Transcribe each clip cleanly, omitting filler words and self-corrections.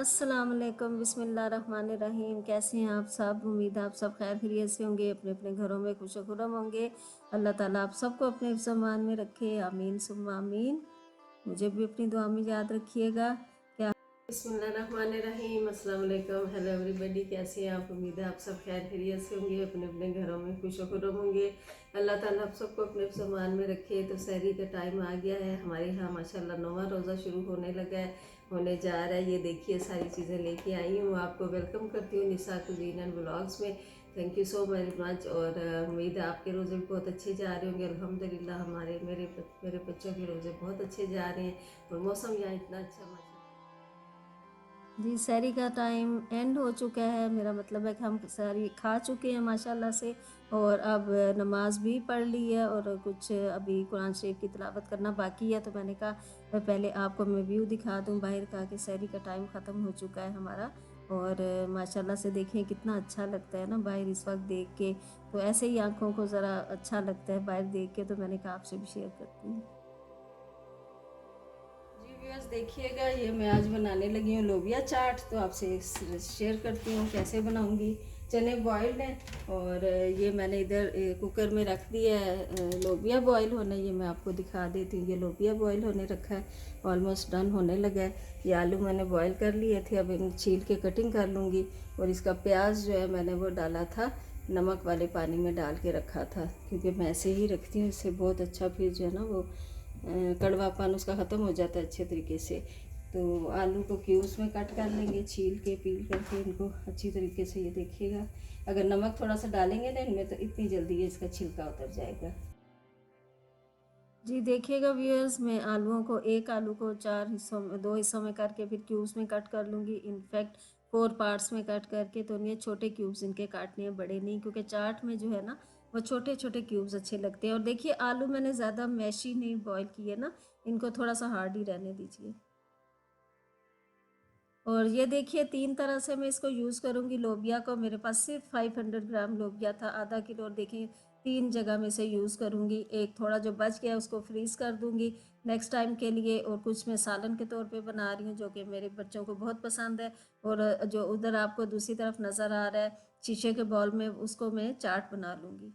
अस्सलाम वालेकुम बिस्मिल्लाहिर्रहमानिर्रहीम। कैसे हैं आप सब? उम्मीद है आप सब खैर खैरियत से होंगे, अपने अपने घरों में खुश खुरम होंगे। अल्लाह ताला आप सबको अपने मान में रखे, आमीन सुम्मा आमीन। मुझे भी अपनी दुआ में याद रखिएगा। क्या बिस्मिल्लाहिर्रहमानिर्रहीम। अस्सलाम वालेकुम, हेलो एवरीबॉडी, कैसे हैं आप? उम्मीद है आप सब खैर खैरियत से होंगे, अपने अपने घरों में खुश खुरम होंगे। अल्लाह ताला आप सबको अपने मान में रखे। तो सहरी का टाइम आ गया है हमारे यहाँ, माशाल्लाह नौवां रोज़ा शुरू होने लगा है, होने जा रहा है। ये देखिए सारी चीज़ें लेके आई हूँ, आपको वेलकम करती हूँ निसा कुजीन एंड व्लॉग्स में। Thank you so very much. और उम्मीद है आपके रोज़े भी बहुत अच्छे जा रहे होंगे। अल्हम्दुलिल्लाह मेरे बच्चों के रोज़े बहुत अच्छे जा रहे हैं और मौसम यहाँ इतना अच्छा माशा। जी सहरी का टाइम एंड हो चुका है, मेरा मतलब है कि हम सहरी खा चुके हैं माशाल्लाह से। और अब नमाज भी पढ़ ली है और कुछ अभी कुरान शरीफ की तिलावत करना बाकी है। तो मैंने कहा मैं पहले आपको मैं व्यू दिखा दूं बाहर का कि सहरी का टाइम ख़त्म हो चुका है हमारा। और माशाल्लाह से देखें कितना अच्छा लगता है ना बाहर इस वक्त देख के। तो ऐसे ही आँखों को ज़रा अच्छा लगता है बाहर देख के, तो मैंने कहा आपसे भी शेयर करती हूँ। जी व्यूअर्स देखिएगा, ये मैं आज बनाने लगी हूँ लोबिया चाट। तो आपसे शेयर करती हूँ कैसे बनाऊँगी। चने बॉइल्ड हैं और ये मैंने इधर कुकर में रख दिया है लोबिया बॉईल होने। ये मैं आपको दिखा देती हूँ, ये लोबिया बॉईल होने रखा है, ऑलमोस्ट डन होने लगा है। ये आलू मैंने बॉईल कर लिए थे, अब इन छील के कटिंग कर लूँगी। और इसका प्याज जो है मैंने वो डाला था, नमक वाले पानी में डाल के रखा था, क्योंकि मैं ऐसे ही रखती हूँ, इससे बहुत अच्छा फिर जो है ना वो कड़वापन उसका ख़त्म हो जाता है अच्छे तरीके से। तो आलू को क्यूब्स में कट कर लेंगे, छील के पील करके इनको अच्छी तरीके से। ये देखिएगा, अगर नमक थोड़ा सा डालेंगे ना इनमें तो इतनी जल्दी इसका छिलका उतर जाएगा। जी देखिएगा व्यूअर्स, मैं आलूओं को एक आलू को चार हिस्सों में, दो हिस्सों में करके फिर क्यूब्स में कट कर लूँगी। इनफैक्ट 4 पार्ट्स में कट करके। तो ये छोटे क्यूब्स इनके काटने हैं, बड़े नहीं, क्योंकि चाट में जो है ना वो छोटे छोटे क्यूब्स अच्छे लगते हैं। और देखिए आलू मैंने ज़्यादा मैशी नहीं बॉईल किए ना, इनको थोड़ा सा हार्ड ही रहने दीजिए। और ये देखिए 3 तरह से मैं इसको यूज़ करूँगी लोबिया को। मेरे पास सिर्फ 500 ग्राम लोबिया था, आधा किलो। और देखिए 3 जगह में से यूज़ करूँगी। एक थोड़ा जो बच गया उसको फ्रीज़ कर दूँगी नेक्स्ट टाइम के लिए, और कुछ मैं सालन के तौर पे बना रही हूँ जो कि मेरे बच्चों को बहुत पसंद है। और जो उधर आपको दूसरी तरफ नज़र आ रहा है शीशे के बाउल में, उसको मैं चाट बना लूँगी।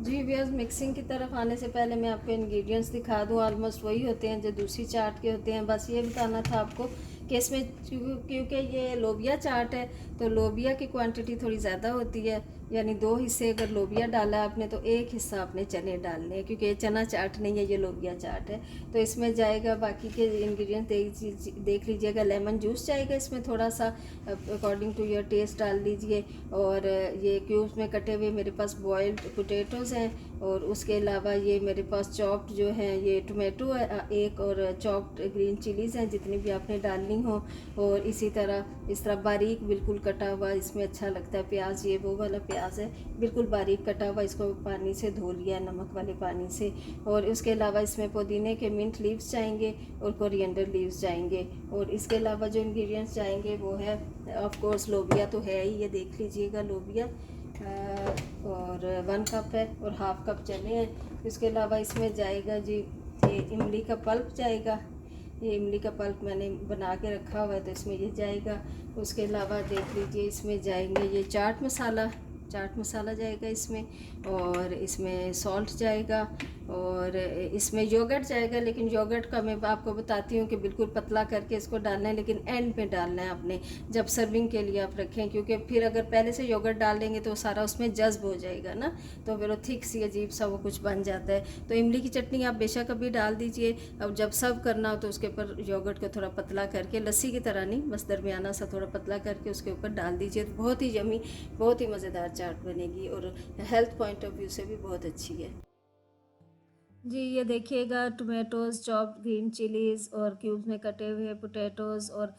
जी व्यूअर्स, मिक्सिंग की तरफ आने से पहले मैं आपको इंग्रेडिएंट्स दिखा दूं। ऑलमोस्ट वही होते हैं जो दूसरी चाट के होते हैं। बस ये बताना था आपको कि इसमें क्योंकि ये लोबिया चाट है तो लोबिया की क्वांटिटी थोड़ी ज़्यादा होती है। यानी 2 हिस्से अगर लोबिया डाला आपने तो 1 हिस्सा आपने चने डालने हैं, क्योंकि ये चना चाट नहीं है, ये लोबिया चाट है। तो इसमें जाएगा बाकी के इंग्रेडिएंट्स देख लीजिएगा। लेमन जूस जाएगा इसमें थोड़ा सा, अकॉर्डिंग टू योर टेस्ट डाल दीजिए। और ये क्यूब्स में कटे हुए मेरे पास बॉयल्ड पोटैटोज़ हैं। और उसके अलावा ये मेरे पास चॉप्ड जो है ये टोमेटो है एक, और चॉप्ड ग्रीन चिलीज़ हैं जितनी भी आपने डालनी हो। और इसी तरह इस तरह बारीक बिल्कुल कटा हुआ इसमें अच्छा लगता है प्याज। ये वो वाला प्याज है बिल्कुल बारीक कटा हुआ, इसको पानी से धो लिया नमक वाले पानी से। और उसके अलावा इसमें पुदीने के मिंट लीव्स जाएंगे और कोरिएंडर लीव्स जाएंगे। और इसके अलावा जो इंग्रेडिएंट्स जाएंगे वो है ऑफ कोर्स लोबिया तो है ही, ये देख लीजिएगा लोबिया। और 1 कप है और हाफ कप चने हैं। इसके अलावा इसमें जाएगा जी ये इमली का पल्प जाएगा। ये इमली का पल्प मैंने बना के रखा हुआ है तो इसमें ये जाएगा। उसके अलावा देख लीजिए इसमें जाएंगे ये चाट मसाला जाएगा इसमें। और इसमें सॉल्ट जाएगा। और इसमें योगर्ट जाएगा, लेकिन योगर्ट का मैं आपको बताती हूँ कि बिल्कुल पतला करके इसको डालना है, लेकिन एंड में डालना है आपने जब सर्विंग के लिए आप रखें, क्योंकि फिर अगर पहले से योगर्ट डाल देंगे तो सारा उसमें जज्ब हो जाएगा ना, तो फिर वो थिक सी अजीब सा वो कुछ बन जाता है। तो इमली की चटनी आप बेशक अभी डाल दीजिए। अब जब सर्व करना हो तो उसके ऊपर योगर्ट को थोड़ा पतला करके, लस्सी की तरह नहीं, बस दरमियाना सा थोड़ा पतला करके उसके ऊपर डाल दीजिए। तो बहुत ही यमी, बहुत ही मज़ेदार चाट बनेगी और हेल्थ पॉइंट ऑफ व्यू से भी बहुत अच्छी है। जी ये देखिएगा टोमेटोज़, चॉप्ड ग्रीन चिलीज़ और क्यूब्स में कटे हुए पोटैटोज़, और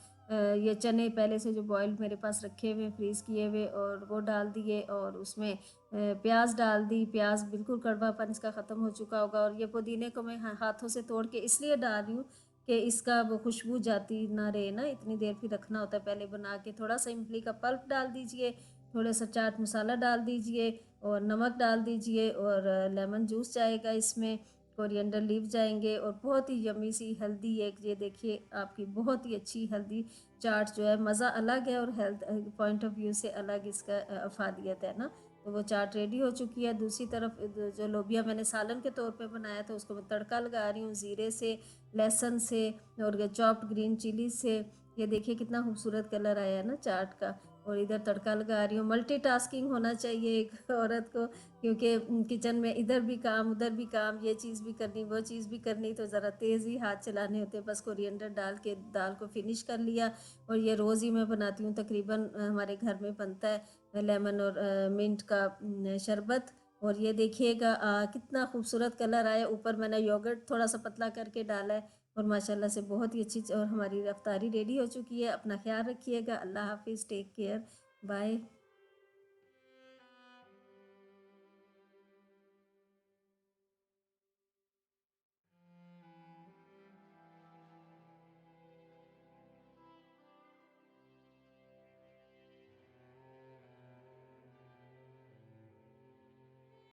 ये चने पहले से जो बॉइल्ड मेरे पास रखे हुए फ्रीज़ किए हुए, और वो डाल दिए। और उसमें प्याज डाल दी। प्याज बिल्कुल कड़वापन इसका ख़त्म हो चुका होगा। और ये पुदीने को मैं हाथों से तोड़ के इसलिए डाल रही हूँ कि इसका वो खुशबू जाती ना रहे ना, इतनी देर फिर रखना होता है पहले बना के। थोड़ा सा इमली का पल्प डाल दीजिए, थोड़ा सा चाट मसाला डाल दीजिए और नमक डाल दीजिए। और लेमन जूस जाएगा इसमें। कोरिएंडर लीव जाएंगे और बहुत ही यम्मी सी हेल्दी एक ये देखिए आपकी बहुत ही अच्छी हेल्दी चाट जो है, मज़ा अलग है और हेल्थ पॉइंट ऑफ व्यू से अलग इसका अफादियत है ना। तो वो चाट रेडी हो चुकी है। दूसरी तरफ जो लोबिया मैंने सालन के तौर पे बनाया था उसको मैं तड़का लगा रही हूँ ज़ीरे से, लहसुन से और चॉप्ड ग्रीन चिली से। ये देखिए कितना खूबसूरत कलर आया है ना चाट का। और इधर तड़का लगा रही हूँ। मल्टीटास्किंग होना चाहिए एक औरत को, क्योंकि किचन में इधर भी काम उधर भी काम, ये चीज़ भी करनी वो चीज़ भी करनी, तो ज़रा तेज़ ही हाथ चलाने होते हैं। बस कोरिएंडर डाल के दाल को फिनिश कर लिया। और ये रोज़ ही मैं बनाती हूँ तकरीबन, हमारे घर में बनता है लेमन और मिंट का शरबत। और ये देखिएगा कितना खूबसूरत कलर आया। ऊपर मैंने योगर्ट थोड़ा सा पतला करके डाला है और माशाल्लाह से बहुत ही अच्छी और हमारी रफ्तारी रेडी हो चुकी है। अपना ख्याल रखिएगा। अल्लाह हाफिज़, टेक केयर, बाय।